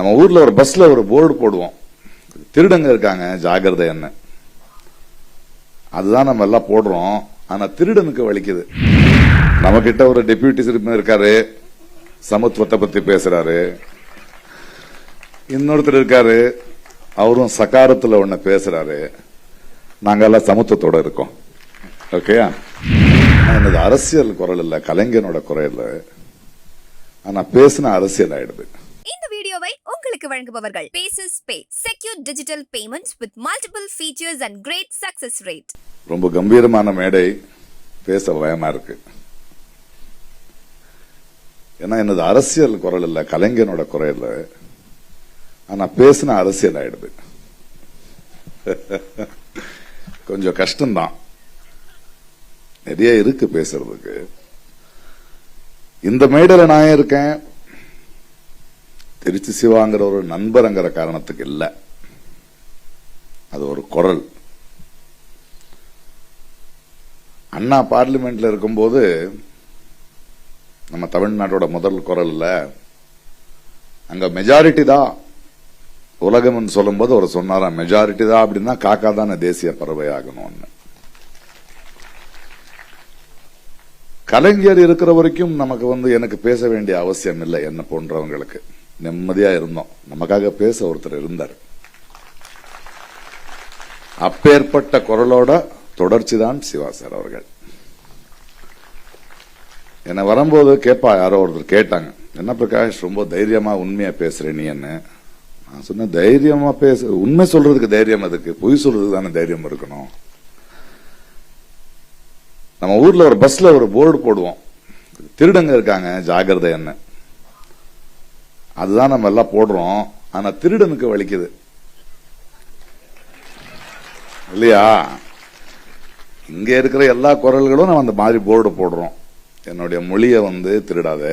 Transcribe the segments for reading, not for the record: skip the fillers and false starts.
நம்ம ஊர்ல ஒரு பஸ்ல ஒரு போர்டு போடுவோம், திருடங்க இருக்காங்க ஜாகிரதைன்னு. அதுதான் நம்ம எல்லாம் போடுறோம். ஆனா திருடனுக்கு வலிக்குது. நம்ம கிட்ட ஒரு டெபியூட்டி சிஎம் இருக்காரு, சமத்துவத்தை பத்தி பேசுறாரு. இன்னொருத்தர் இருக்காரு, அவரும் சகாரத்துல ஒண்ணு பேசுறாரு. நாங்க எல்லாம் சமத்துவத்தோட இருக்கோம். ஓகேயா? எனது அரசியல் குரல் இல்ல, கலைஞனோட குரல் இல்ல. ஆனா பேசின அரசியல் ஆயிடுது. இந்த வீடியோவை உங்களுக்கு வழங்குபவர்கள் Paces Pay, secure digital payments with multiple features and great success rate. ரொம்ப கம்பீரமான மேடை, பேச பயமா இருக்கு. ஏன்னா எனது அரசியல் குரல் இல்ல, கலைஞனோட குரல் இல்ல. ஆனா பேசின அரசியல் ஆயிடுது. கொஞ்சம் கஷ்டம்தான், நிறைய இருக்கு பேசுறதுக்கு. இந்த மேடையில நான் இருக்கேன், திருச்சி சிவாங்கிற ஒரு நண்பர்ங்கிற காரணத்துக்கு இல்ல. அது ஒரு குரல். அண்ணா பார்லிமெண்ட்ல இருக்கும்போது நம்ம தமிழ்நாட்டோட முதல் குரல் இல்ல, அங்க மெஜாரிட்டி தான் உலகம் சொல்லும் போது அவர் சொன்னாரா, மெஜாரிட்டி தான் அப்படின்னா காக்கா தானே தேசிய பறவை ஆகணும்னு. கலைஞர் இருக்கிற வரைக்கும் நமக்கு எனக்கு பேச வேண்டிய அவசியம் இல்லை. என்ன போன்றவங்களுக்கு நிம்மதியா இருந்தோம். நமக்காக பேச ஒருத்தர் இருந்தார். அப்பேற்பட்ட குரலோட தொடர்ச்சி தான் சிவா சார் அவர்கள். என்ன வரும்போது கேட்பா, யாரோ ஒருத்தர் கேட்டாங்க, என்ன பிரகாஷ் ரொம்ப தைரியமா உண்மையா பேசுற நீ என்ன? நான் சொன்ன, தைரியமா பேச, உண்மை சொல்றதுக்கு தைரியம் அதுக்கு, பொய் சொல்றதுக்கு தானே தைரியம் இருக்கணும். நம்ம ஊர்ல ஒரு பஸ்ல ஒரு போர்டு போடுவோம், திருடங்க இருக்காங்க ஜாகிரதைன்னு. அதுதான் நம்ம எல்லாம் போடுறோம். ஆனா திருடனுக்கு வலிக்குது இல்லையா? இங்க இருக்கிற எல்லா குரல்களும் நம்ம அந்த மாதிரி போர்டு போடுறோம். என்னுடைய மொழியை திருடாத,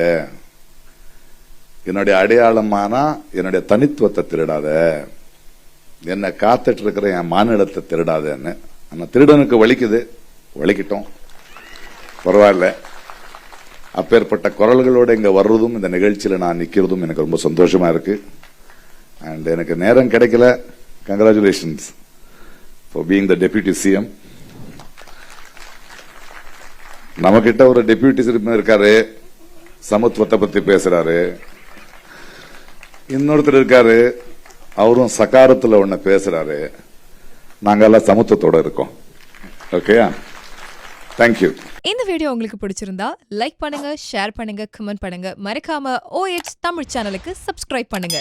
என்னுடைய அடையாளமான என்னுடைய தனித்துவத்தை திருடாத, என்ன காத்துட்டு இருக்கிற என் மாநிலத்தை திருடாதன்னு. ஆனா திருடனுக்கு வலிக்குது, வலிக்கிட்டோம், பரவாயில்ல. அப்பேற்பட்ட குரல்களோட இங்க வர்றதும், இந்த நிகழ்ச்சியில நான் நிக்கிறதும் எனக்கு ரொம்ப சந்தோஷமா இருக்கு. அண்ட் எனக்கு நேரம் கிடைக்கல. Congratulations for being the deputy CM. நம்ம கிட்ட ஒரு டெபியூட்டி சிஎம் இருக்காரு, சமத்துவத்தை பத்தி பேசுறாரு. இன்னொருத்தர் இருக்காரு, அவரும் சகாரத்துல ஒண்ணு பேசுறாரு. நாங்க எல்லாம் சமத்துவத்தோட இருக்கோம். ஓகேயா? தேங்க்யூ. இந்த வீடியோ உங்களுக்கு பிடிச்சிருந்தா லைக் பண்ணுங்க, ஷேர் பண்ணுங்க, கமெண்ட் பண்ணுங்க. மறக்காம OH தமிழ் சேனலுக்கு சப்ஸ்கிரைப் பண்ணுங்க.